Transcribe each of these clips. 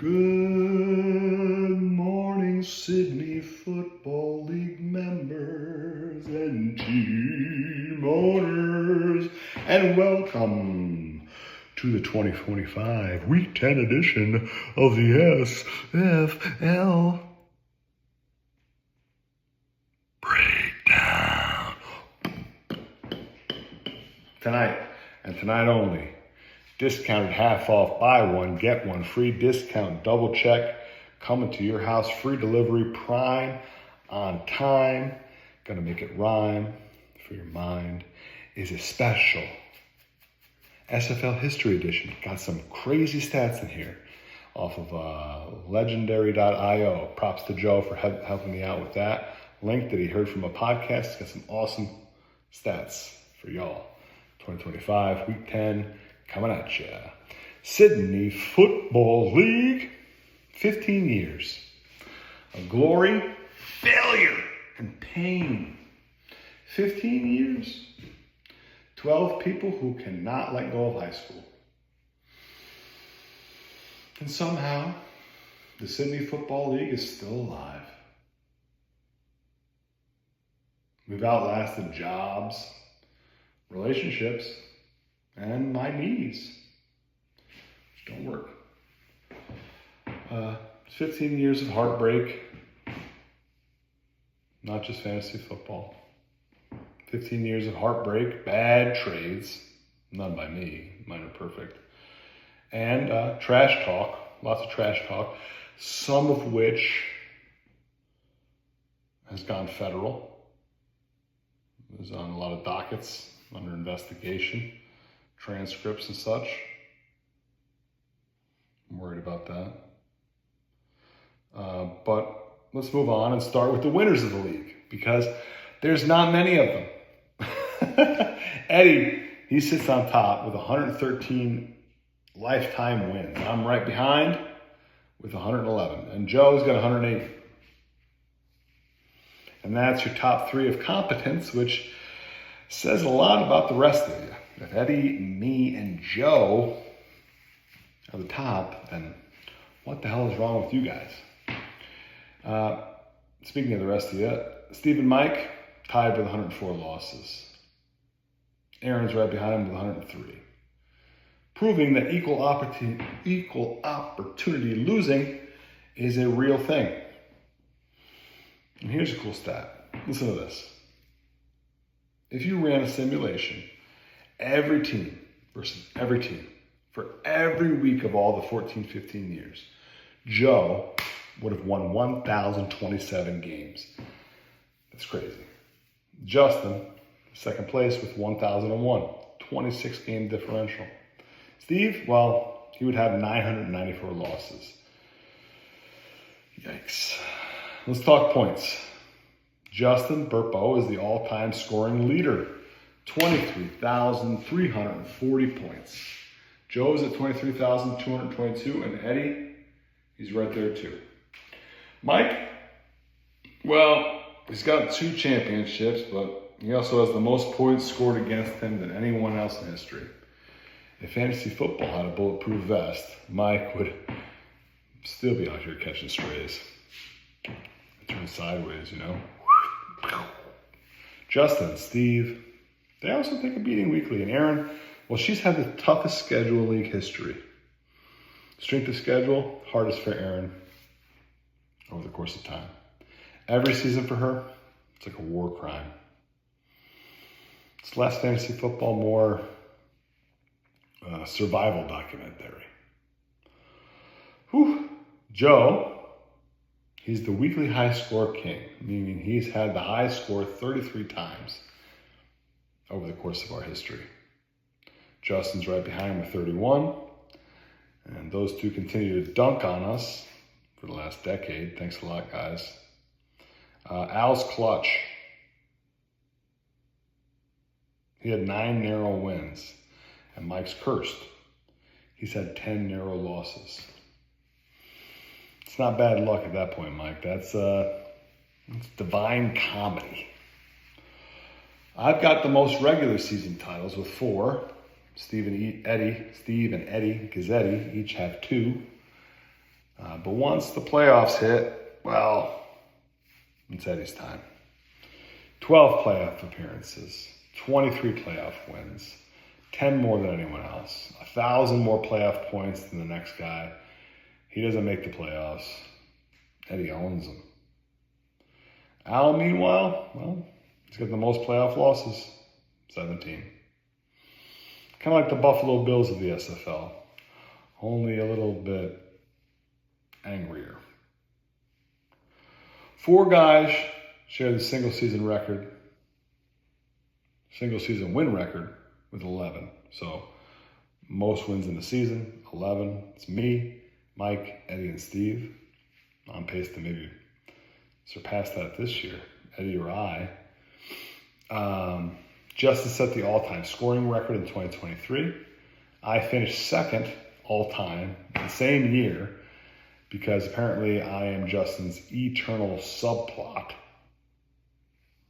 Good morning, Sidney Football League members and team owners, and welcome to the 2025 Week 10 edition of the SFL Breakdown. Tonight, and tonight only, discounted half off, buy one, get one free discount, double check, coming to your house, free delivery, prime, on time, gonna make it rhyme for your mind, is a special SFL History Edition. Got some crazy stats in here off of legendary.io. Props to Joe for helping me out with that. Link that he heard from a podcast. Got some awesome stats for y'all. 2025, Week 10, coming at ya. Sidney Football League, 15 years of glory, failure, and pain. 15 years. 12 people who cannot let go of high school. And somehow, the Sidney Football League is still alive. We've outlasted jobs, relationships, and my knees, which don't work. 15 years of heartbreak, not just fantasy football. 15 years of heartbreak, bad trades, none by me, mine are perfect. And trash talk, lots of trash talk, some of which has gone federal. It was on a lot of dockets under investigation, transcripts and such. I'm worried about that. But let's move on and start with the winners of the league, because there's not many of them. Eddie, he sits on top with 113 lifetime wins. I'm right behind with 111. And Joe's got 180. And that's your top three of competence, which says a lot about the rest of you. If Eddie, me, and Joe are the top, then what the hell is wrong with you guys? Speaking of the rest of you, Steve and Mike tied with 104 losses. Erin's right behind him with 103. Proving that equal opportunity losing is a real thing. And here's a cool stat. Listen to this. If you ran a simulation, every team versus every team, for every week of all the 14, 15 years, Joe would have won 1,027 games. That's crazy. Justin, second place with 1,001, 26 game differential. Steve, well, he would have 994 losses. Yikes. Let's talk points. Justin Burpo is the all-time scoring leader, 23,340 points. Joe's at 23,222, and Eddie, he's right there too. Mike, well, he's got 2 championships, but he also has the most points scored against him than anyone else in history. If fantasy football had a bulletproof vest, Mike would still be out here catching strays. Turn sideways, you know. Justin, Steve, they also take a beating weekly. And Erin, well, she's had the toughest schedule in league history. Strength of schedule, hardest for Erin over the course of time. Every season for her, it's like a war crime. It's less fantasy football, more survival documentary. Whew. Joe, he's the weekly high score king, meaning he's had the high score 33 times over the course of our history. Justin's right behind him with 31. And those two continue to dunk on us for the last decade. Thanks a lot, guys. Al's clutch. He had 9 narrow wins. And Mike's cursed. He's had 10 narrow losses. It's not bad luck at that point, Mike. That's divine comedy. I've got the most regular season titles with 4. Steve and Eddie Gazzetti each have 2. But once the playoffs hit, well, it's Eddie's time. 12 playoff appearances, 23 playoff wins, 10 more than anyone else, 1,000 more playoff points than the next guy. He doesn't make the playoffs. Eddie owns them. Al, meanwhile, well, he's got the most playoff losses, 17. Kind of like the Buffalo Bills of the SFL, only a little bit angrier. 4 guys share the single season win record with 11. So most wins in the season, 11. It's me, Mike, Eddie, and Steve. On pace to maybe surpass that this year, Eddie or I. Justin set the all-time scoring record in 2023. I finished second all-time the same year because apparently I am Justin's eternal subplot.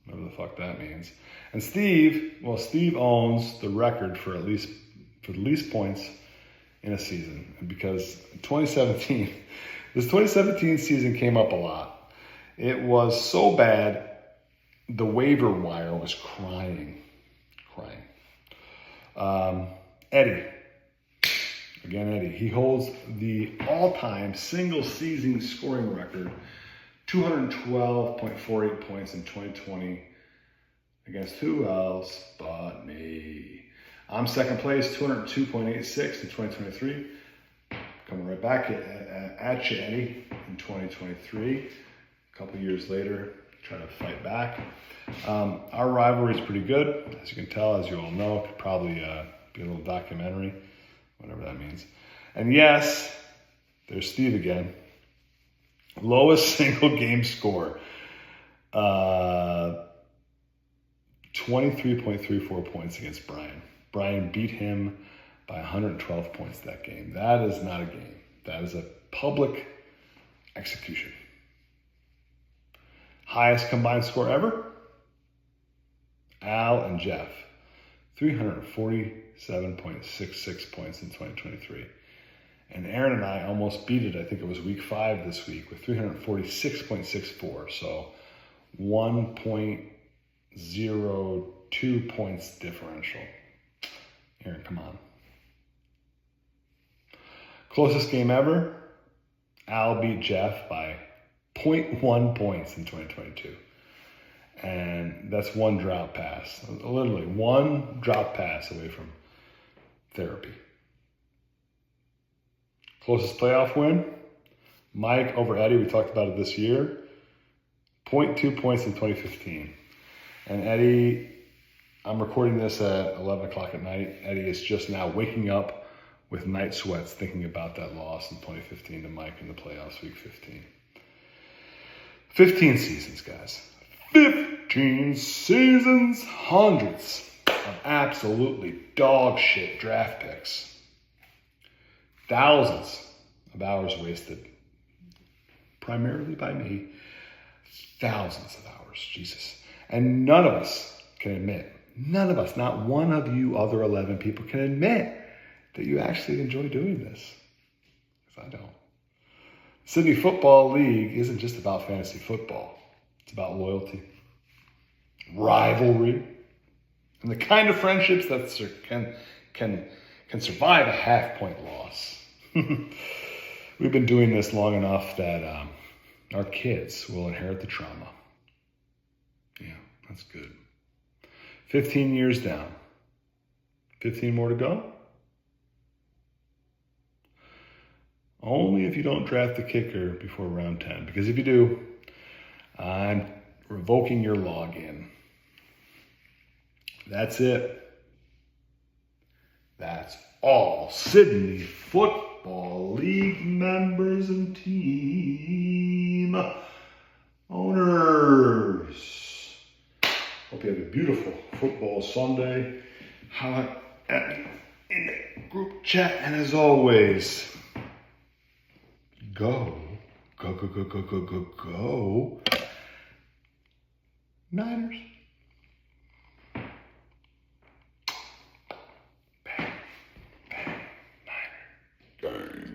Whatever the fuck that means. And Steve owns the record for the least points in a season. And because this 2017 season came up a lot. It was so bad, the waiver wire was crying. Eddie. He holds the all-time single-season scoring record, 212.48 points in 2020. Against who else but me? I'm second place, 202.86 in 2023. Coming right back at you, Eddie, in 2023. A couple years later, trying to fight back. Our rivalry is pretty good, as you can tell, as you all know. Could probably be a little documentary, whatever that means. And yes, there's Steve again. Lowest single game score. 23.34 points against Brian. Brian beat him by 112 points that game. That is not a game. That is a public execution. Highest combined score ever? Al and Jeff. 347.66 points in 2023. And Erin and I almost beat it. I think it was week 5 this week with 346.64. So 1.02 points differential. Erin, come on. Closest game ever, Al beat Jeff by 0.1 points in 2022. And that's one drop pass. Literally one drop pass away from therapy. Closest playoff win, Mike over Eddie. We talked about it this year. 0.2 points in 2015. And Eddie, I'm recording this at 11 o'clock at night. Eddie is just now waking up with night sweats thinking about that loss in 2015 to Mike in the playoffs, week 15. 15 seasons, guys. 15 seasons, hundreds of absolutely dog shit draft picks. Thousands of hours wasted, primarily by me. Thousands of hours, Jesus. And none of us can admit, none of us, not one of you other 11 people can admit that you actually enjoy doing this. Because I don't. Sidney Football League isn't just about fantasy football. It's about loyalty, rivalry, and the kind of friendships that can survive a half-point loss. We've been doing this long enough that our kids will inherit the trauma. Yeah, that's good. 15 years down. 15 more to go? Only if you don't draft the kicker before round 10. Because if you do, I'm revoking your login. That's it. That's all. Sidney Football League members and team owners. Hope you have a beautiful football Sunday. Holler at me in the group chat. And as always, go Niners. Bang, bang, Niner. Gang.